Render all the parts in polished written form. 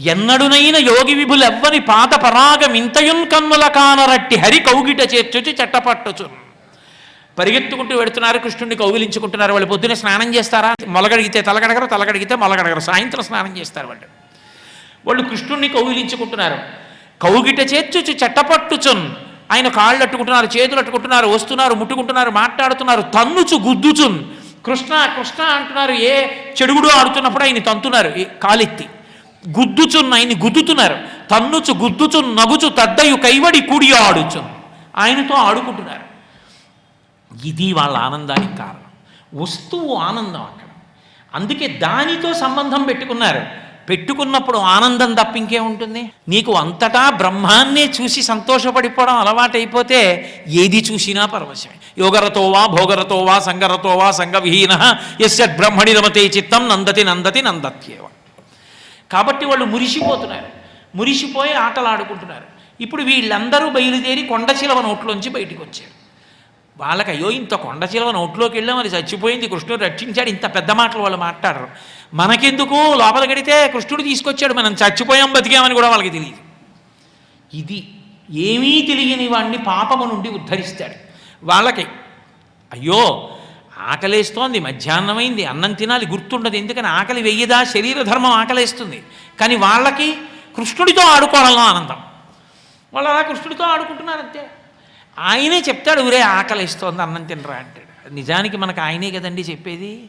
ఎన్నడునైన యోగి విభులెవ్వని పాద పరాగమింతయున్ కన్నుల కానరట్టి హరి కౌగిట చేర్చుచి చెట్టపట్టుచు. పరిగెత్తుకుంటూ వెడుతున్నారు, కృష్ణుడిని కౌగిలించుకుంటున్నారు. వాళ్ళు పొద్దున్నే స్నానం చేస్తారా? మొలగడిగితే తలగడగరు, తలగడిగితే మొలగడగరు. సాయంత్రం స్నానం చేస్తారు వాళ్ళు కృష్ణుడిని కౌగిలించుకుంటున్నారు. కౌగిట చేర్చుచి చెట్టపట్టుచున్. ఆయన కాళ్ళు అట్టుకుంటున్నారు, చేతులు అట్టుకుంటున్నారు, వస్తున్నారు, ముట్టుకుంటున్నారు, మాట్లాడుతున్నారు, తన్నుచు గుద్దుచున్. కృష్ణ కృష్ణ అంటున్నారు. ఏ చెడుగుడు ఆడుతున్నప్పుడు ఆయన తంతున్నారు కాలెత్తి. గుద్దుచున్, ఆయన్ని గుద్దుతున్నారు. తన్నుచు గుద్దుచున్ నగుచు తద్దయు కైవడి కూడి ఆడుచున్. ఆయనతో ఆడుకుంటున్నారు. ఇది వాళ్ళ ఆనందానికి కారణం. వస్తువు ఆనందం అక్కడ. అందుకే దానితో సంబంధం పెట్టుకున్నారు. పెట్టుకున్నప్పుడు ఆనందం తప్ప ఇంకేముంటుంది? నీకు అంతటా బ్రహ్మాన్నే చూసి సంతోషపడిపోవడం అలవాటైపోతే ఏది చూసినా పరవశమే. యోగరతో వా భోగరతో వా సంగరతో వా సంగవిహీన యస్యద్ బ్రహ్మణి రమతే చిత్తం నందతి నందతి నందత్యేవ. కాబట్టి వాళ్ళు మురిసిపోతున్నారు. మురిసిపోయి ఆటలాడుకుంటున్నారు. ఇప్పుడు వీళ్ళందరూ బయలుదేరి కొండచిలవ నోట్లోంచి బయటికి వచ్చారు. వాళ్ళకి అయ్యో ఇంత కొండచిలవ నోట్లోకి వెళ్ళాం, అది చచ్చిపోయింది, కృష్ణుడు రక్షించాడు, ఇంత పెద్ద మాటలు వాళ్ళు మాట్లాడరు. మనకెందుకు, లోపల గడితే కృష్ణుడు తీసుకొచ్చాడు, మనం చచ్చిపోయాం బతికామని కూడా వాళ్ళకి తెలియదు. ఇది ఏమీ తెలియని వాడిని పాపము నుండి ఉద్ధరిస్తాడు. వాళ్ళకి అయ్యో ఆకలేస్తోంది, మధ్యాహ్నమైంది, అన్నం తినాలి, గుర్తుండదు. ఎందుకని ఆకలి వెయ్యదా, శరీర ధర్మం ఆకలేస్తుంది. కానీ వాళ్ళకి కృష్ణుడితో ఆడుకోవడంలో ఆనందం. వాళ్ళు అలా కృష్ణుడితో ఆడుకుంటున్నారు అంతే. ఆయనే చెప్తాడు, ఊరే ఆకలిస్తోంది అన్నం తినరా అంటాడు. నిజానికి మనకు ఆయనే కదండి చెప్పేది.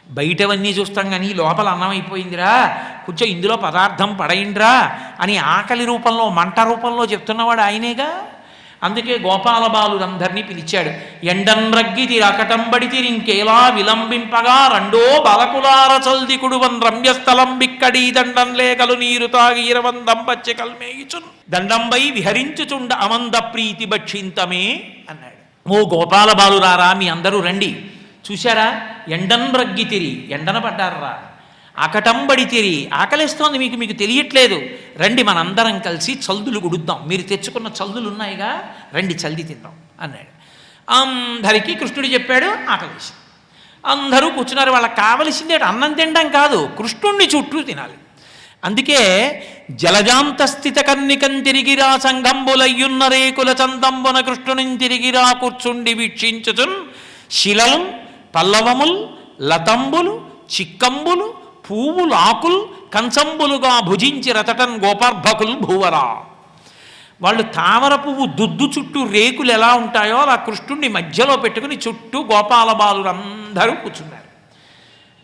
బయటవన్నీ చూస్తాం కానీ లోపల అన్నం అయిపోయిందిరా, కొంచెం ఇందులో పదార్థం పడైండ్రా అని ఆకలి రూపంలో, మంట రూపంలో చెప్తున్నవాడు ఆయనేగా. అందుకే గోపాలబాలురందరినీ పిలిచాడు. ఎండన్రగ్గితి రకటంబడితిరింకేలా విలంబింపగా రెండో బలకులార చల్దికుడువన్ రమ్యస్థలం బిక్కడి దండంలే కలు నీరు తాగి ఇరవందం పచ్చి కల్మేయిచున్ దండంబై విహరించుచుండ అమంద ప్రీతి భక్షింతమే అన్నాడు. ఓ గోపాలబాలురారా, మీ అందరూ రండి. చూశారా, ఎండన్ రగ్గితిరి, ఎండన పడ్డారా, ఆకటంబడితిరి, ఆకలిస్తోంది మీకు తెలియట్లేదు, రండి మనందరం కలిసి చల్దులు గుడుద్దాం, మీరు తెచ్చుకున్న చల్దులు ఉన్నాయిగా, రండి చల్ది తిందాం అన్నాడు. అందరికీ కృష్ణుడు చెప్పాడు. ఆకలేసి అందరూ కూర్చున్నారు. వాళ్ళకి కావలసిందే అన్నం తినడం కాదు, కృష్ణుణ్ణి చుట్టూ తినాలి. అందుకే జలజాంత స్థిత కన్నికం తిరిగిరా సంఘంబులయ్యున్న రేకుల చందంబున కృష్ణుని తిరిగిరా కూర్చుండి వీక్షించుచున్ శిలలు పల్లవముల్ లతంబులు చిక్కంబులు పువ్వులు ఆకులు కంచంబులుగా భుజించి రతటన్ గోపార్భకులు భూవరా. వాళ్ళు తామర పువ్వు దుద్దు చుట్టూ రేకులు ఎలా ఉంటాయో అలా కృష్ణుడిని మధ్యలో పెట్టుకుని చుట్టూ గోపాలబాలురందరూ కూర్చున్నారు.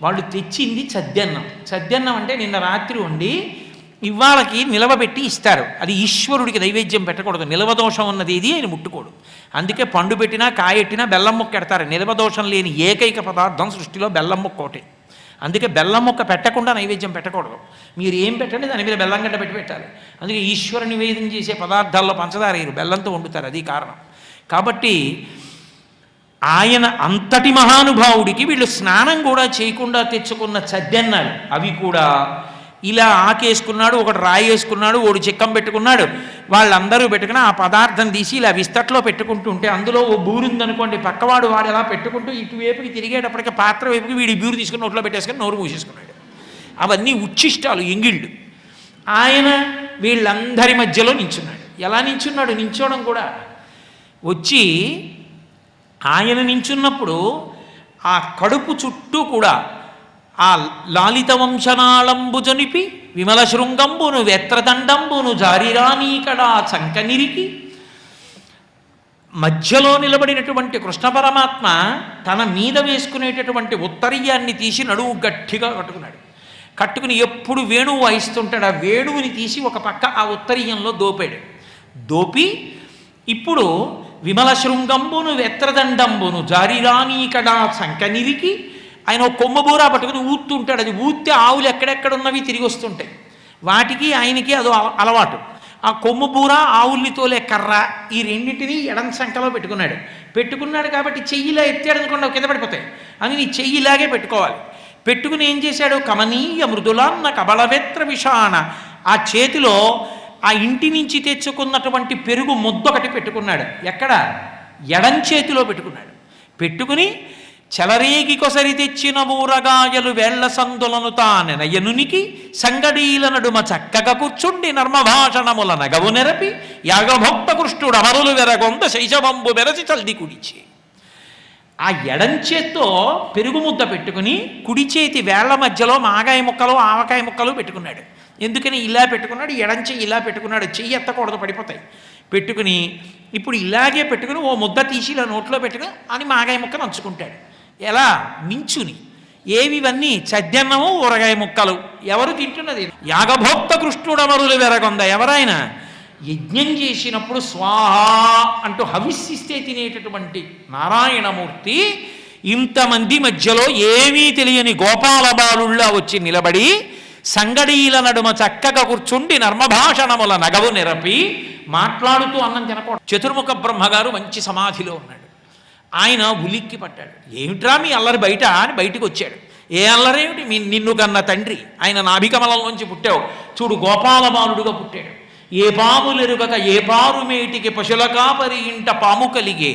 వాళ్ళు తెచ్చింది చద్దన్నం. చద్దన్నం అంటే నిన్న రాత్రి వండి ఇవాళకి నిలవబెట్టి ఇస్తారు. అది ఈశ్వరుడికి నైవేద్యం పెట్టకూడదు. నిలవదోషం ఉన్నది ఇది ఆయన ముట్టుకోడు. అందుకే పండు పెట్టినా కాయెట్టినా బెల్లం ముక్క ఎడతారు. నిలవదోషం లేని ఏకైక పదార్థం సృష్టిలో బెల్లం ముక్క ఒకటే. అందుకే బెల్లం ముక్క పెట్టకుండా నైవేద్యం పెట్టకూడదు. మీరు ఏం పెట్టండి దాని మీద బెల్లం గడ్డ పెట్టి పెట్టాలి. అందుకే ఈశ్వర నివేదన చేసే పదార్థాల్లో పంచదార వేయరు, బెల్లంతో వండుతారు, అది కారణం. కాబట్టి ఆయన అంతటి మహానుభావుడికి వీళ్ళు స్నానం కూడా చేయకుండా తెచ్చుకున్న చద్దెన్నాడు. అవి కూడా ఇలా ఆకేసుకున్నాడు, ఒకటి రాయి వేసుకున్నాడు, ఒకడు చిక్కం పెట్టుకున్నాడు. వాళ్ళందరూ పెట్టుకుని ఆ పదార్థం తీసి ఇలా విస్తట్లో పెట్టుకుంటుంటే అందులో ఓ బూరుందనుకోండి, పక్కవాడు వాడు ఎలా పెట్టుకుంటూ ఇటువైపుకి తిరిగేటప్పటికి పాత్ర వైపుకి వీడి బూరు తీసుకుని నోట్లో పెట్టేసుకుని నోరు మూసేసుకున్నాడు. అవన్నీ ఉచ్ఛిష్టాలు, ఎంగిళ్ళు. ఆయన వీళ్ళందరి మధ్యలో నించున్నాడు. ఎలా నించున్నాడు? నించోవడం కూడా వచ్చి ఆయన నించున్నప్పుడు ఆ కడుపు చుట్టూ కూడా ఆ లాలిత వంశనాళంబు జనిపి విమల శృంగంబును వెత్రదండంబును జారిరానీకడా చంకనిరికి మధ్యలో నిలబడినటువంటి కృష్ణ పరమాత్మ తన మీద వేసుకునేటటువంటి ఉత్తరీయాన్ని తీసి నడువు గట్టిగా కట్టుకుని ఎప్పుడు వేణువు వాయిస్తుంటాడు. ఆ వేణువుని తీసి ఒక పక్క ఆ ఉత్తరీయంలో దోపి ఇప్పుడు విమల శృంగంబును వెత్రదండంబును జారిరానీకడా చంకనిరికి ఆయన కొమ్మబూరా పట్టుకుని ఊతుంటాడు. అది ఊస్తే ఆవులు ఎక్కడెక్కడున్నవి తిరిగి వస్తుంటాయి. వాటికి ఆయనకి అదో అలవాటు. ఆ కొమ్మబూర ఆవుల్ని తోలే కర్ర ఈ రెండింటినీ ఎడం సంఖలో పెట్టుకున్నాడు కాబట్టి చెయ్యిలా ఎత్తాడు అనుకోండి కింద పడిపోతాయి. అని నీ చెయ్యిలాగే పెట్టుకోవాలి. పెట్టుకుని ఏం చేశాడు? కమనీయ మృదులాన్న కబళవేత్ర విషాణ ఆ చేతిలో ఆ ఇంటి నుంచి తెచ్చుకున్నటువంటి పెరుగు ముద్దొకటి పెట్టుకున్నాడు. ఎక్కడ? ఎడం చేతిలో పెట్టుకున్నాడు. పెట్టుకుని చెలరేగి కొసరి తెచ్చిన ఊరగాయలు వేళ్ల సందులను తానెనయనునికి సంగడీల నడుమ చక్కగా కూర్చుండి నర్మభాషణముల నగవు నెరపి యాగభోక్త కృష్ణుడు అమరులు వెరగొంద శైశవంబు వెరసి చల్ది కుడిచి. ఆ ఎడంచేత్తో పెరుగు ముద్ద పెట్టుకుని కుడి చేతి వేళ్ల మధ్యలో మాగాయ ముక్కలు ఆవకాయ ముక్కలు పెట్టుకున్నాడు. ఎందుకని ఇలా పెట్టుకున్నాడు? ఎడంచెయ్యి ఇలా పెట్టుకున్నాడు, చెయ్యి ఎత్తకూడదు పడిపోతాయి. పెట్టుకుని ఇప్పుడు ఇలాగే పెట్టుకుని ఓ ముద్ద తీసి ఇలా నోట్లో పెట్టుకుని అని మాగాయ ముక్క నంచుకుంటాడు. ఎలా? నించుని. ఏవివన్నీ? చద్దన్నము ఊరగాయ ముక్కలు. ఎవరు తింటున్నది? యాగభోక్త కృష్ణుడమరులు వెరగొంద. ఎవరైనా యజ్ఞం చేసినప్పుడు స్వాహ అంటూ హవిస్సిస్తే తినేటటువంటి నారాయణమూర్తి ఇంతమంది మధ్యలో ఏమీ తెలియని గోపాల బాలుళ్ళ వచ్చి నిలబడి సంగడీల నడుమ చక్కగా కూర్చుండి నర్మభాషణముల నగవు నెరపి మాట్లాడుతూ అన్నం తినకూడదు. చతుర్ముఖ బ్రహ్మగారు మంచి సమాధిలో ఉన్నాడు. ఆయన ఉలిక్కి పట్టాడు. ఏమిట్రా మీ అల్లరి బయట అని బయటికి వచ్చాడు. ఏ అల్లరేమిటి? నిన్ను కన్న తండ్రి ఆయన నాభికమలంలోంచి పుట్టావు. చూడు గోపాల బాలుడుగా పుట్టాడు. ఏ పాములెరుగక ఏ పారుమేటికి పశుల కాపరి ఇంట పాము కలిగే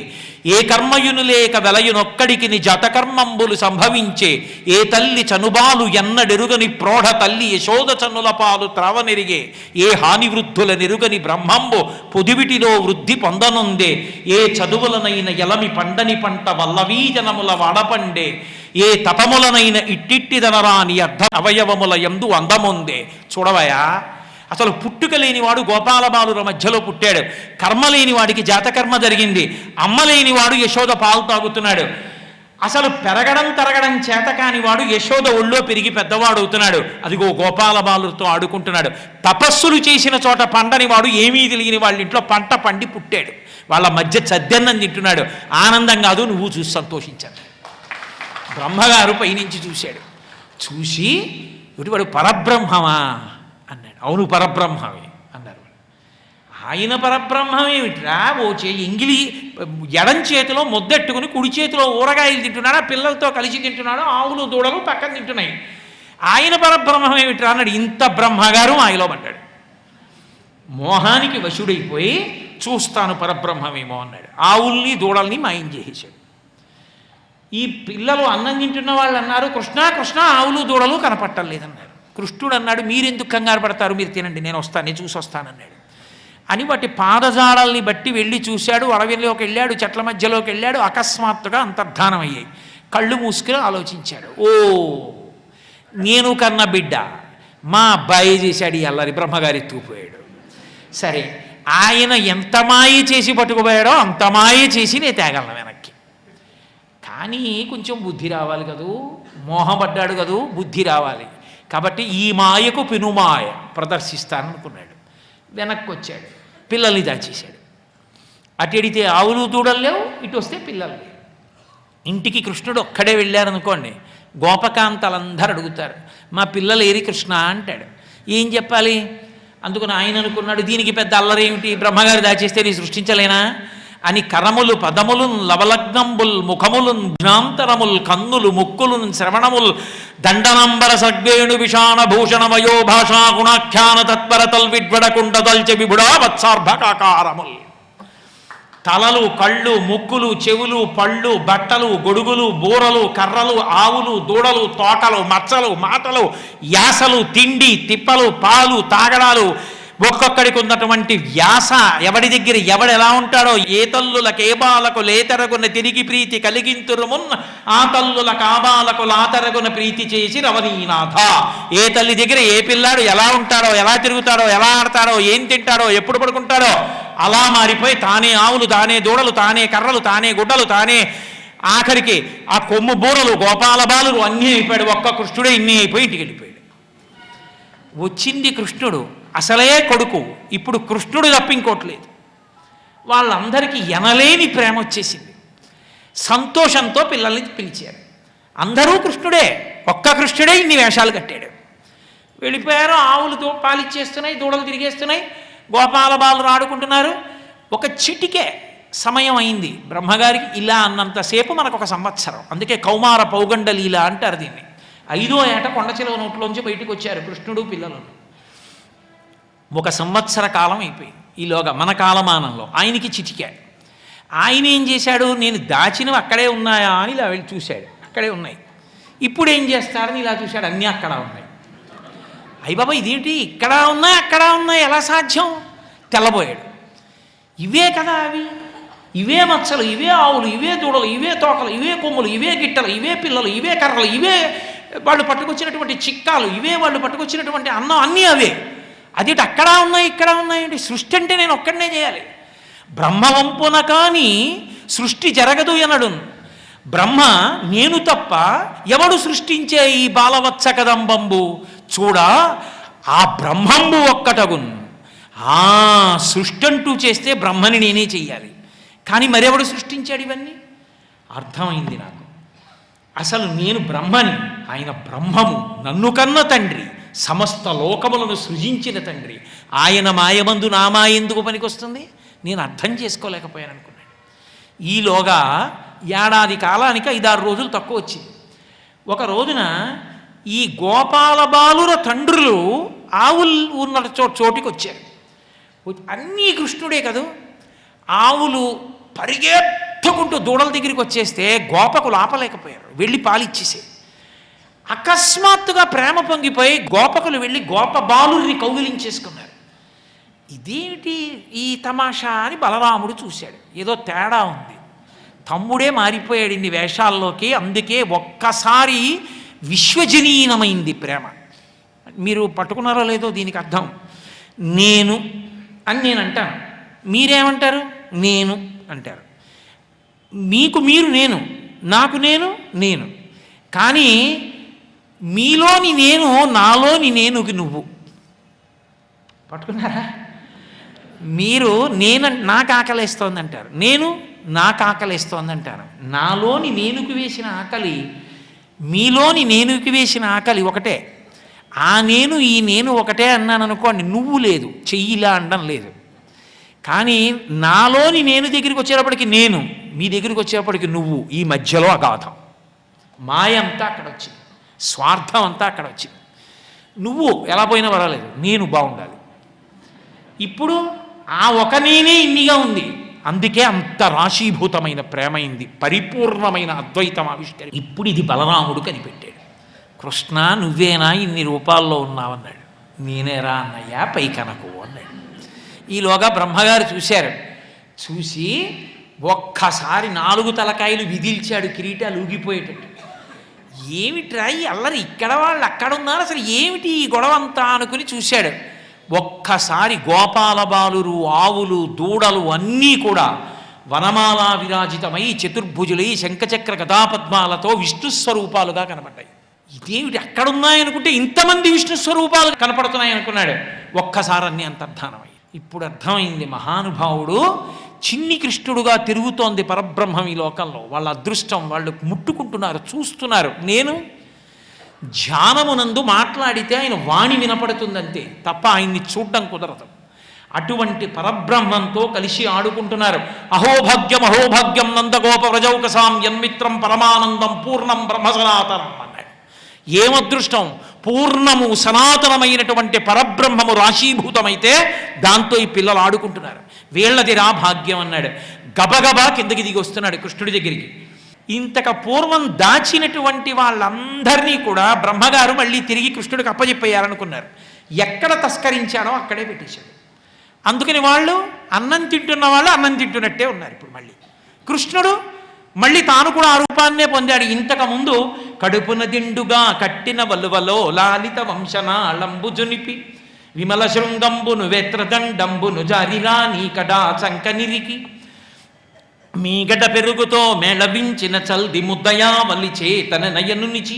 ఏ కర్మయును లేక వెలయునొక్కడికి ని జతకర్మంబులు సంభవించే ఏ తల్లి చనుబాలు ఎన్నడెరుగని ప్రోఢ తల్లి యశోద చన్నుల పాలు త్రావనెరిగే ఏ హాని వృద్ధుల నెరుగని బ్రహ్మంబు పొదివిటిలో వృద్ధి పొందనుందే ఏ చదువులనైన ఎలమి పండని పంట వల్లవీజనముల వాడపండే ఏ తపములనైన ఇట్టిట్టిదనరాని అర్ధ అవయవముల యందు అందముందే. చూడవయా, అసలు పుట్టుక లేనివాడు గోపాలబాలుల మధ్యలో పుట్టాడు. కర్మ లేనివాడికి జాతకర్మ జరిగింది. అమ్మ లేనివాడు యశోద పాలు తాగుతున్నాడు. అసలు పెరగడం తరగడం చేత కానివాడు యశోద ఒళ్ళో పెరిగి పెద్దవాడు అవుతున్నాడు. అదిగో గోపాలబాలులతో ఆడుకుంటున్నాడు. తపస్సులు చేసిన చోట పండని వాడు ఏమీ తెలియని వాళ్ళ ఇంట్లో పంట పండి పుట్టాడు. వాళ్ళ మధ్య చద్దన్నం తింటున్నాడు. ఆనందం కాదు, నువ్వు చూసి సంతోషించాను. బ్రహ్మగారు పైనుంచి చూశాడు. చూసి వాడు పరబ్రహ్మమా అన్నాడు. అవును పరబ్రహ్మమే అన్నారు. ఆయన పరబ్రహ్మమేమిట్రా? ఎంగిలి ఎడం చేతిలో ముద్దెట్టుకుని కుడి చేతిలో ఊరగాయలు తింటున్నాడు. పిల్లలతో కలిసి తింటున్నాడు. ఆవులు దూడలు పక్కన తింటున్నాయి. ఆయన పరబ్రహ్మమేమిట్రా అన్నాడు. ఇంత బ్రహ్మగారు మాయలో పడ్డాడు. మోహానికి వశుడైపోయి చూస్తాను పరబ్రహ్మమేమో అన్నాడు. ఆవుల్ని దూడల్ని మాయం చేసేశాడు. ఈ పిల్లలు అన్నం తింటున్న వాళ్ళు అన్నారు, కృష్ణ కృష్ణ ఆవులు దూడలు కనపట్టలేదన్నారు. కృష్ణుడు అన్నాడు, మీరెందుకు కంగారు పడతారు, మీరు తినండి, నేను వస్తాను, నేను చూసి వస్తానన్నాడు. అని వాటి పాదజాడల్ని బట్టి వెళ్ళి చూశాడు. అడవిలోకి వెళ్ళాడు, చెట్ల మధ్యలోకి వెళ్ళాడు. అకస్మాత్తుగా అంతర్ధానం అయ్యాయి. కళ్ళు మూసుకుని ఆలోచించాడు. ఓ, నేను కన్న బిడ్డ మా అబ్బాయి చేశాడు ఈ అల్లరి. బ్రహ్మగారి ఎత్తుకుపోయాడు. సరే, ఆయన ఎంత మాయ చేసి పట్టుకుపోయాడో అంత మాయ చేసి నేను తేగలను వెనక్కి. కానీ కొంచెం బుద్ధి రావాలి కదూ, మోహపడ్డాడు కదూ, బుద్ధి రావాలి. కాబట్టి ఈ మాయకు పెనుమాయ ప్రదర్శిస్తాననుకున్నాడు. వెనక్కి వచ్చాడు. పిల్లల్ని దాచేశాడు. అటు ఎడితే ఆవులు దూడలు లేవు, ఇటు వస్తే పిల్లలు లేవు. ఇంటికి కృష్ణుడు ఒక్కడే వెళ్ళారనుకోండి, గోపకాంతలందరూ అడుగుతారు, మా పిల్లలు ఏరి కృష్ణ అంటాడు. ఏం చెప్పాలి? అందుకని ఆయన అనుకున్నాడు, దీనికి పెద్ద అల్లరేమిటి, బ్రహ్మగారు దాచేస్తే నీ సృష్టించలేనా అని కరములు పదములు లవలగ్నంబుల్ ముఖములు జ్ఞాంతరముల్ కన్నులు ముక్కులు శ్రవణముల్ దండనంబర సగ్వేణు విషాణ భూషణమయో భాషా గుణాఖ్యాన తత్పరతల్ విడ్వడకుండ దల్చె విభుడా వత్సార్భకాకారముల్. తలలు, కళ్ళు, ముక్కులు, చెవులు, పళ్ళు, బట్టలు, గొడుగులు, బూరలు, కర్రలు, ఆవులు, దూడలు, తోటలు, మచ్చలు, మాటలు, యాసలు, తిండి, తిప్పలు, పాలు, తాగడాలు, ఒక్కొక్కడికి ఉన్నటువంటి వ్యాస, ఎవడి దగ్గర ఎవడు ఎలా ఉంటాడో, ఏ తల్లులకు ఏ బాలకు లేతరగున తిరిగి ప్రీతి కలిగింతురుమున్న ఆ తల్లుల కాబాలకు లాతరగున ప్రీతి చేసి రవనీనాథ. ఏ తల్లి దగ్గర ఏ పిల్లాడు ఎలా ఉంటాడో, ఎలా తిరుగుతాడో, ఎలా ఆడతాడో, ఏం తింటాడో, ఎప్పుడు పడుకుంటాడో అలా మారిపోయి తానే ఆవులు, తానే దూడలు, తానే కర్రలు, తానే గుడ్డలు, తానే ఆఖరికి ఆ కొమ్ము బూరలు, గోపాల బాలులు అన్నీ అయిపోయాడు. ఒక్క కృష్ణుడే ఇన్ని అయిపోయి ఇంటికి వెళ్ళిపోయాడు. వచ్చింది కృష్ణుడు, అసలే కొడుకు, ఇప్పుడు కృష్ణుడు తప్ప ఇంకోట్లేదు. వాళ్ళందరికీ ఎనలేని ప్రేమ వచ్చేసింది. సంతోషంతో పిల్లల్ని పిలిచారు. అందరూ కృష్ణుడే, ఒక్క కృష్ణుడే ఇన్ని వేషాలు కట్టాడు. వెళ్ళిపోయారు. ఆవులు పాలిచ్చేస్తున్నాయి, దూడలు తిరిగేస్తున్నాయి, గోపాల బాలురు ఆడుకుంటున్నారు. ఒక చిటికే సమయం అయింది. బ్రహ్మగారికి ఇలా అన్నంతసేపు మనకు ఒక సంవత్సరం. అందుకే కౌమార పౌగండ లీల అంటారు దీన్ని. 5వ ఏట కొండచిలవ నోట్లోంచి బయటికి వచ్చారు కృష్ణుడు పిల్లలు. ఒక సంవత్సర కాలం అయిపోయింది. ఈలోగా మన కాలమానంలో ఆయనకి చిటికాడు. ఆయన ఏం చేశాడు, నేను దాచినవి అక్కడే ఉన్నాయా అని ఇలా వెళ్ళి చూశాడు. అక్కడే ఉన్నాయి. ఇప్పుడు ఏం చేస్తాడని ఇలా చూశాడు, అన్నీ అక్కడ ఉన్నాయి. అయ్య బాబా ఇదేంటి ఇక్కడ ఉన్నాయి అక్కడ ఉన్నాయి, ఎలా సాధ్యం? తెల్లబోయాడు. ఇవే కదా అవి, ఇవే మచ్చలు, ఇవే ఆవులు, ఇవే దూడలు, ఇవే తోకలు, ఇవే కొమ్ములు, ఇవే గిట్టలు, ఇవే పిల్లలు, ఇవే కర్రలు, ఇవే వాళ్ళు పట్టుకొచ్చినటువంటి చిక్కాలు, ఇవే వాళ్ళు పట్టుకొచ్చినటువంటి అన్నం, అన్నీ అవే. అదేంటి అక్కడ ఉన్నాయి ఇక్కడ ఉన్నాయండి? సృష్టి అంటే నేను ఒక్కడనే చేయాలి. బ్రహ్మవంపున కానీ సృష్టి జరగదు అనడు. బ్రహ్మ నేను తప్ప ఎవడు సృష్టించే ఈ బాలవత్స కదంబంబు చూడా ఆ బ్రహ్మంబు ఒక్కటగున్. సృష్టి అంటూ చేస్తే బ్రహ్మని నేనే చెయ్యాలి, కానీ మరెవడు సృష్టించాడు ఇవన్నీ? అర్థమైంది నాకు. అసలు నేను బ్రహ్మని, ఆయన బ్రహ్మము, నన్ను కన్న తండ్రి, సమస్త లోకములను సృజించిన తండ్రి. ఆయన మాయమందు నా మాయ ఎందుకు పనికొస్తుంది? నేను అర్థం చేసుకోలేకపోయాను అనుకున్నాను. ఈలోగా ఏడాది కాలానికి 5-6 రోజులు తక్కువ వచ్చింది. ఒక రోజున ఈ గోపాల బాలుర తండ్రులు ఆవులు ఉన్న చోటికి వచ్చారు. అన్నీ కృష్ణుడే కదూ. ఆవులు పరిగెత్తుకుంటూ దూడల దగ్గరికి వచ్చేస్తే గోపకులు ఆపలేకపోయారు, వెళ్ళి పాలిచ్చేసే. అకస్మాత్తుగా ప్రేమ పొంగిపోయి గోపకులు వెళ్ళి గోప బాలుని కౌగిలించేసుకున్నారు. ఇదేమిటి ఈ తమాషా అని బలరాముడు చూశాడు. ఏదో తేడా ఉంది, తమ్ముడే మారిపోయాడు ఇన్ని వేషాల్లోకి. అందుకే ఒక్కసారి విశ్వజనీనమైంది ప్రేమ. మీరు పట్టుకున్నారో లేదో దీనికి అర్థం. నేను అని నేను అంటాను, మీరేమంటారు? నేను అంటారు. మీకు మీరు నేను, నాకు నేను నేను. కానీ మీలోని నేను, నాలోని నేనుకి నువ్వు. పట్టుకున్నారా? మీరు నాకు ఆకలేస్తోంది అంటారు, నేను నాకు ఆకలేస్తోంది అంటారు. నాలోని నేనుకి వేసిన ఆకలి, మీలోని నేనుకి వేసిన ఆకలి ఒకటే. ఆ నేను ఈ నేను ఒకటే అన్నాను అనుకోండి, నువ్వు లేదు, చెయ్యిలా అనడం లేదు. కానీ నాలోని నేను దగ్గరికి వచ్చేటప్పటికి నేను, మీ దగ్గరికి వచ్చేటప్పటికి నువ్వు, ఈ మధ్యలో అగాధం. మాయ అంతా అక్కడ వచ్చింది, స్వార్థం అంతా అక్కడ వచ్చింది. నువ్వు ఎలా పోయినా పర్వాలేదు, నేను బాగుండాలి. ఇప్పుడు ఆ ఒక నేనే ఇన్నిగా ఉంది, అందుకే అంత రాశీభూతమైన ప్రేమైంది, పరిపూర్ణమైన అద్వైతం ఆవిష్కరి. ఇప్పుడు ఇది బలరాముడు కనిపెట్టాడు. కృష్ణ నువ్వేనా ఇన్ని రూపాల్లో ఉన్నావన్నాడు. నేనేరా అన్నయ్యా పైకనకు అన్నాడు. ఈలోగా బ్రహ్మగారు చూశారు. చూసి ఒక్కసారి 4 తలకాయలు విదిల్చాడు, కిరీటాలు ఊగిపోయేటట్టు. ఏమిట్రా ఈ అల్లరి, ఇక్కడ వాళ్ళు అక్కడ ఉన్నారు, అసలు ఏమిటి ఈ గొడవ అంతా అనుకుని చూశాడు. ఒక్కసారి గోపాల బాలురు, ఆవులు, దూడలు అన్నీ కూడా వనమాలా విరాజితమై చతుర్భుజులై శంఖచక్ర గదాపద్మాలతో విష్ణు స్వరూపాలుగా కనబడ్డాయి. ఇదేమిటి అక్కడున్నాయనుకుంటే ఇంతమంది విష్ణు స్వరూపాలు కనపడుతున్నాయి అనుకున్నాడు. ఒక్కసారి అన్నీ అంతర్ధానమై. ఇప్పుడు అర్థమైంది, మహానుభావుడు చిన్ని కృష్ణుడుగా తిరుగుతోంది పరబ్రహ్మం ఈ లోకంలో. వాళ్ళ అదృష్టం, వాళ్ళు ముట్టుకుంటున్నారు, చూస్తున్నారు. నేను ధ్యానమునందు మాట్లాడితే ఆయన వాణి వినపడుతుందంతే తప్ప ఆయన్ని చూడడం కుదరదు. అటువంటి పరబ్రహ్మంతో కలిసి ఆడుకుంటున్నారు. అహోభాగ్యం అహోభాగ్యం నందగోప వ్రజౌకసాం యన్మిత్రం పరమానందం పూర్ణం బ్రహ్మ సనాతనం అన్నాడు. ఏమదృష్టం! పూర్ణము సనాతనమైనటువంటి పరబ్రహ్మము రాశీభూతమైతే దాంతో ఈ పిల్లలు ఆడుకుంటున్నారు. వీళ్ళదిరా భాగ్యం అన్నాడు. గబగబా కిందకి దిగి వస్తున్నాడు కృష్ణుడి దగ్గరికి. ఇంతక పూర్వం దాచినటువంటి వాళ్ళందరినీ కూడా బ్రహ్మగారు మళ్ళీ తిరిగి కృష్ణుడికి అప్పచెప్పేయాలనుకున్నారు. ఎక్కడ తస్కరించాడో అక్కడే పెట్టేశాడు. అందుకని వాళ్ళు అన్నం తింటున్న వాళ్ళు అన్నం తింటున్నట్టే ఉన్నారు. ఇప్పుడు మళ్ళీ కృష్ణుడు మళ్ళీ తాను కూడా ఆ రూపాన్నే పొందాడు. ఇంతకుముందు కడుపున దిండుగా కట్టిన వలువలో లాలిత వంశనాళంబు జునిపి విమల శృంగంబును వేత్రదండంబును జారిరా నీకడా చంకనిరికి మీగడ పెరుగుతో మేళవించిన చల్ది ముద్దయావలి చేతన నయనునిచి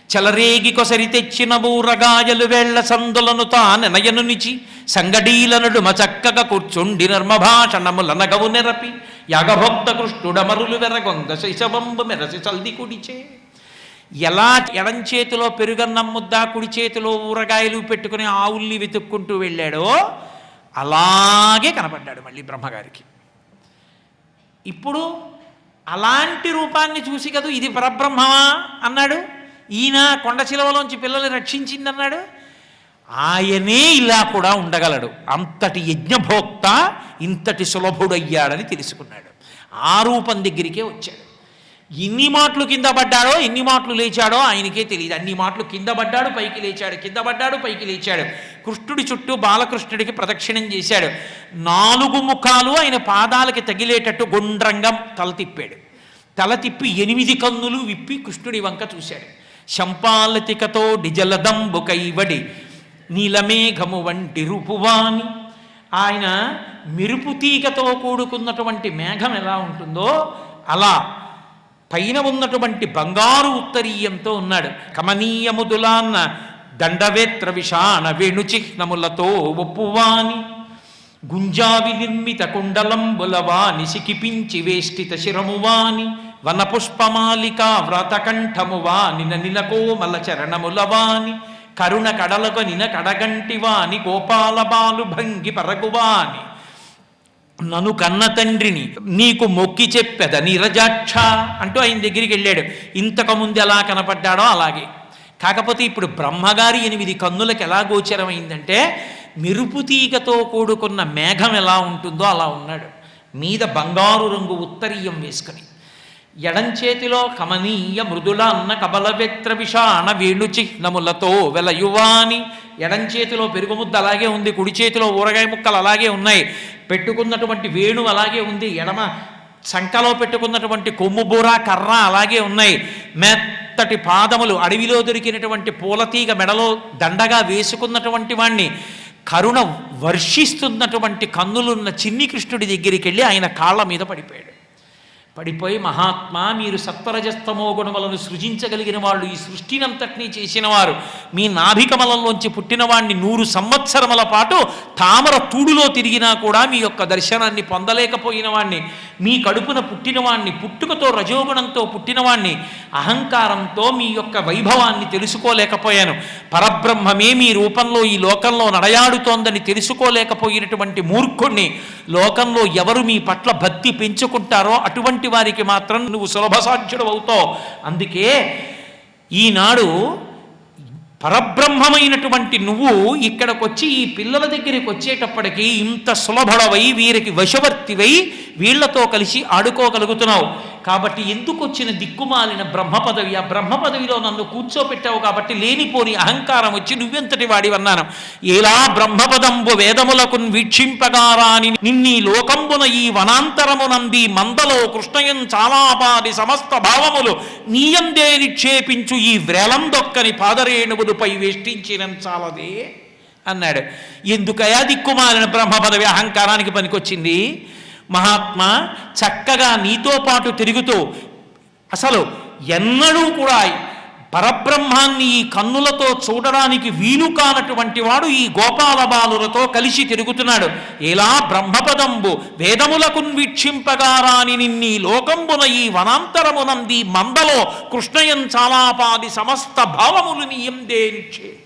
చలరేగి కొసరి తెచ్చిన బూరగాయలు వేళ్ల సందులను తాన నయనునిచి సంగడీలనుడు మచక్కగా కూర్చుండి నర్మభాషణములనగవు నెరపి యాగభక్త కృష్ణుడమరులు వెరగొంద శైశవంబు మెరసి చల్ది కుడిచే. ఎలా ఎడంచేతిలో పెరుగన్నం ముద్ద, కుడి చేతిలో ఊరగాయలు పెట్టుకుని ఆవుల్ని వెతుక్కుంటూ వెళ్ళాడో అలాగే కనపడ్డాడు మళ్ళీ బ్రహ్మగారికి. ఇప్పుడు అలాంటి రూపాన్ని చూసి కదా ఇది పరబ్రహ్మమా అన్నాడు. ఈయన కొండ చిలవలోంచి పిల్లల్ని రక్షించిందన్నాడు. ఆయనే ఇలా కూడా ఉండగలడు. అంతటి యజ్ఞభోక్త ఇంతటి సులభుడయ్యాడని తెలుసుకున్నాడు. ఆ రూపం దగ్గరికే వచ్చాడు. ఎన్ని మాటలు కింద పడ్డాడో ఎన్ని మాటలు లేచాడో ఆయనకే తెలియదు. అన్ని మాటలు కింద పడ్డాడు, పైకి లేచాడు, కింద పడ్డాడు, పైకి లేచాడు. కృష్ణుడి చుట్టూ బాలకృష్ణుడికి ప్రదక్షిణం చేశాడు. 4 ముఖాలు ఆయన పాదాలకి తగిలేటట్టు గుండ్రంగా తల తిప్పాడు. తల తిప్పి 8 కన్నులు విప్పి కృష్ణుడి వంక చూశాడు. శంపాలతికతో డిజలదంబు కైవడి నీలమేఘము వంటి రూపువాని. ఆయన మెరుపు తీగతో కూడుకున్నటువంటి మేఘం ఎలా ఉంటుందో అలా పైన ఉన్నటువంటి బంగారు ఉత్తరీయంతో ఉన్నాడు. కమనీయముదులాన్న దండవేత్ర విషాణ వేణుచిహ్నములతో ఒప్పువాని. గుంజావి నిర్మిత కుండలంబులవాని సికిపించి వేష్టిత శిరమువాని. వనపుష్పమాలిక వ్రతకంఠమువాని నిలకోమల చరణములవాని. కరుణ కడలకొనిన కడగంటివాని గోపాల బాలు భంగి పరగువాని. నను కన్న తండ్రిని నీకు మొక్కి చెప్పెద నీరజాక్ష అంటూ ఆయన దగ్గరికి వెళ్ళాడు. ఇంతకుముందు ఎలా కనపడ్డాడో అలాగే. కాకపోతే ఇప్పుడు బ్రహ్మగారి 8 కన్నులకు ఎలా గోచరమైందంటే మెరుపు తీగతో కూడుకున్న మేఘం ఎలా ఉంటుందో అలా ఉన్నాడు. మీద బంగారు రంగు ఉత్తరీయం వేసుకుని, ఎడంచేతిలో కమనీయ మృదుల అన్న కబలవెత్ర విషాణ వేణుచిహ్నములతో వెలయువాని. ఎడంచేతిలో పెరుగుముద్ద అలాగే ఉంది, కుడి చేతిలో ఊరగాయ ముక్కలు అలాగే ఉన్నాయి, పెట్టుకున్నటువంటి వేణు అలాగే ఉంది, ఎడమ సంకలో పెట్టుకున్నటువంటి కొమ్ము బూర కర్ర అలాగే ఉన్నాయి. మెత్తటి పాదములు, అడవిలో దొరికినటువంటి పూలతీగ మెడలో దండగా వేసుకున్నటువంటి వాణ్ణి, కరుణ వర్షిస్తున్నటువంటి కన్నులున్న చిన్ని కృష్ణుడి దగ్గరికి వెళ్ళి ఆయన కాళ్ళ మీద పడిపోయాడు. పడిపోయి, మహాత్మా, మీరు సత్వరజస్తమో గుణములను సృజించగలిగిన వాళ్ళు, ఈ సృష్టినంతటినీ చేసిన వారు, మీ నాభికమలంలోంచి పుట్టిన వాడిని 100 సంవత్సరముల పాటు తామర తూడులో తిరిగినా కూడా మీ యొక్క దర్శనాన్ని పొందలేకపోయిన వాణ్ణి, మీ కడుపున పుట్టినవాణ్ణి, పుట్టుకతో రజోగుణంతో పుట్టినవాణ్ణి, అహంకారంతో మీ యొక్క వైభవాన్ని తెలుసుకోలేకపోయాను. పరబ్రహ్మమే మీ రూపంలో ఈ లోకంలో నడయాడుతోందని తెలుసుకోలేకపోయినటువంటి మూర్ఖుణ్ణి. లోకంలో ఎవరు మీ పట్ల భక్తి పెంచుకుంటారో అటువంటి వారికి మాత్రం నువ్వు సులభసాధ్యుడు అవుతావు. అందుకే ఈనాడు పరబ్రహ్మమైనటువంటి నువ్వు ఇక్కడికి వచ్చి ఈ పిల్లల దగ్గరికి వచ్చేటప్పటికీ ఇంత సులభడవై వీరికి వశవర్తివై వీళ్లతో కలిసి ఆడుకోగలుగుతున్నావు. కాబట్టి ఎందుకు వచ్చిన దిక్కుమాలిన బ్రహ్మ పదవి? ఆ బ్రహ్మ పదవిలో నన్ను కూర్చోపెట్టావు కాబట్టి లేనిపోని అహంకారం వచ్చి నువ్వెంతటి వాడివన్నాను. ఎలా బ్రహ్మపదంబు వేదములకు వీక్షింపగారాని నిన్నీ లోకంబున ఈ వనాంతరమునంది మందలో కృష్ణయం చాలాపాది సమస్త భావములు నీయందే నిక్షేపించు ఈ వ్రేలందొక్కని పాదరేణువులపై వేష్టించిన చాలదే అన్నాడు. ఎందుకయా దిక్కుమాలిన బ్రహ్మ పదవి అహంకారానికి పనికొచ్చింది? మహాత్మా, చక్కగా నీతో పాటు తిరుగుతూ అసలు ఎన్నడూ కూడా పరబ్రహ్మాన్ని ఈ కన్నులతో చూడడానికి వీలు కానటువంటి వాడు ఈ గోపాల బాలులతో కలిసి తిరుగుతున్నాడు. ఎలా బ్రహ్మపదంబు వేదములకు వీక్షింపగారాని నిన్నీ లోకంబున ఈ వనాంతరమునంది మందలో కృష్ణయం చాలాపాది సమస్త భావములు నీయందే నిక్షేపించు.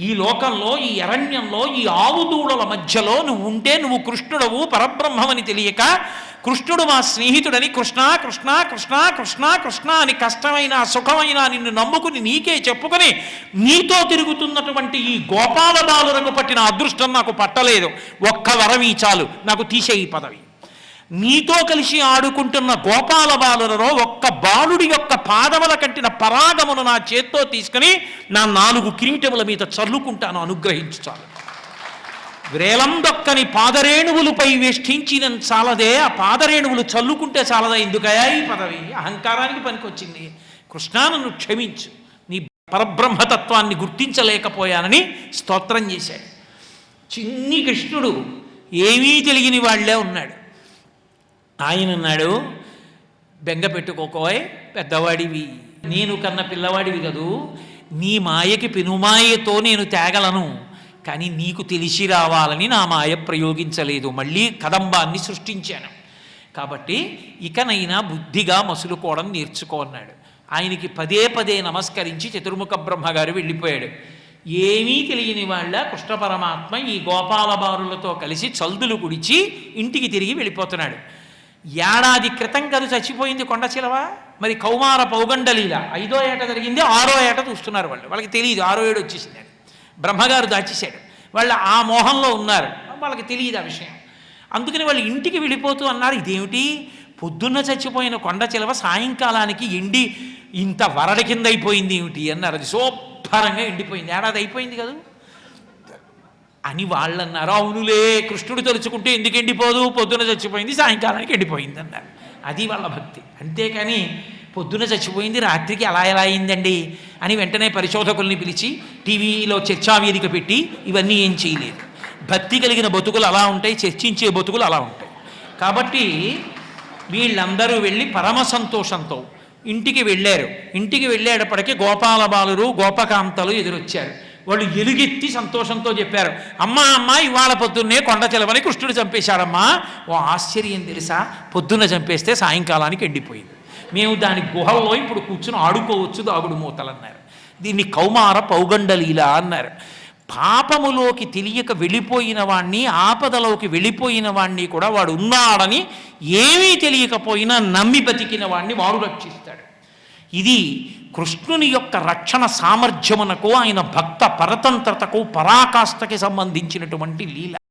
ఈ లోకంలో, ఈ అరణ్యంలో, ఈ ఆవుదూడల మధ్యలో నువ్వు ఉంటే నువ్వు కృష్ణుడవు, పరబ్రహ్మమని తెలియక కృష్ణుడు మా స్నేహితుడని కృష్ణ కృష్ణ కృష్ణ కృష్ణ కృష్ణ అని కష్టమైన సుఖమైన నిన్ను నమ్ముకుని నీకే చెప్పుకొని నీతో తిరుగుతున్నటువంటి ఈ గోపాల బాలురకు పట్టిన అదృష్టం నాకు పట్టలేదు. ఒక్క వరమీ చాలు, నాకు తీసేయి పదవి. నీతో కలిసి ఆడుకుంటున్న గోపాల బాలులలో ఒక్క బాలుడి యొక్క పాదముల కంటిన పరాగమును నా చేత్తో తీసుకుని నా 4 కిరీటముల మీద చల్లుకుంటాను, అనుగ్రహించు చాలు. వ్రేలందొక్కని పాదరేణువులపై వేష్టించిన చాలదే, ఆ పాదరేణువులు చల్లుకుంటే చాలదా? ఎందుకయా ఈ పదవి? అహంకారానికి పనికొచ్చింది. కృష్ణా, నన్ను క్షమించు, నీ పరబ్రహ్మతత్వాన్ని గుర్తించలేకపోయానని స్తోత్రం చేశాడు. చిన్ని కృష్ణుడు ఏమీ తెలియని వాళ్లే ఉన్నాడు. ఆయన అన్నాడు, బెంగ పెట్టుకోకోయ్, పెద్దవాడివి, నేను కన్న పిల్లవాడివి కదూ, నీ మాయకి పెనుమాయతో నేను తేగలను, కానీ నీకు తెలిసి రావాలని నా మాయ ప్రయోగించలేదు, మళ్ళీ కదంబాన్ని సృష్టించాను. కాబట్టి ఇకనైనా బుద్ధిగా మసులుకోవడం నేర్చుకో అన్నాడు. ఆయనకి పదే నమస్కరించి చతుర్ముఖ బ్రహ్మగారు వెళ్ళిపోయాడు. ఏమీ తెలియని వాళ్ళ కృష్ణ పరమాత్మ ఈ గోపాల బారులతో కలిసి చల్దులు గుడిచి ఇంటికి తిరిగి వెళ్ళిపోతున్నాడు. ఏడాది క్రితం కదా చచ్చిపోయింది కొండచిలవ. మరి కౌమార పౌగండలీల 5వ ఏట జరిగింది, 6వ ఏట చూస్తున్నారు వాళ్ళు. వాళ్ళకి తెలియదు 6వ ఏడు వచ్చేసింది. బ్రహ్మగారు దాచేశాడు. వాళ్ళు ఆ మోహంలో ఉన్నారు, వాళ్ళకి తెలియదు ఆ విషయం. అందుకని వాళ్ళు ఇంటికి వెళ్ళిపోతూ అన్నారు, ఇదేమిటి పొద్దున్న చచ్చిపోయిన కొండ చిలవ సాయంకాలానికి ఎండి ఇంత వరడ కింద అయిపోయింది ఏమిటి అన్నారు. అది శుభ్రంగా ఎండిపోయింది, ఏడాది అయిపోయింది కదా అని వాళ్ళు అన్నారు. అవునులే, కృష్ణుడు తలుచుకుంటే ఎందుకు ఎండిపోదు, పొద్దున చచ్చిపోయింది సాయంకాలానికి ఎండిపోయింది అన్నారు. అది వాళ్ళ భక్తి. అంతేకాని పొద్దున చచ్చిపోయింది రాత్రికి అలా ఎలా అయిందండి అని వెంటనే పరిశోధకుల్ని పిలిచి టీవీలో చర్చావేదిక పెట్టి ఇవన్నీ ఏం చేయలేదు. భక్తి కలిగిన బతుకులు అలా ఉంటాయి, చర్చించే బతుకులు అలా ఉంటాయి. కాబట్టి వీళ్ళందరూ వెళ్ళి పరమ సంతోషంతో ఇంటికి వెళ్ళారు. ఇంటికి వెళ్ళేటప్పటికీ గోపాల బాలురు గోపకాంతలు ఎదురొచ్చారు. వాళ్ళు ఎలుగెత్తి సంతోషంతో చెప్పారు, అమ్మా అమ్మ ఇవాళ పొద్దున్నే కొండ చిలవని కృష్ణుడు చంపేశాడమ్మా. ఓ ఆశ్చర్యం తెలుసా, పొద్దున్న చంపేస్తే సాయంకాలానికి ఎండిపోయింది. మేము దాని గుహల్లో ఇప్పుడు కూర్చుని ఆడుకోవచ్చు దాగుడు మూతలన్నారు. దీన్ని కౌమార పౌగండలీల అన్నారు. పాపములోకి తెలియక వెళ్ళిపోయిన వాణ్ణి, ఆపదలోకి వెళ్ళిపోయిన వాణ్ణి కూడా వాడు ఉన్నాడని ఏమీ తెలియకపోయినా నమ్మి బతికిన వాణ్ణి వాడు రక్షిస్తాడు. ఇది కృష్ణుని యొక్క రక్షణ సామర్థ్యమునకు, ఆయన భక్త పరతంత్రతకు, పరాకాష్ఠకి సంబంధించినటువంటి లీల.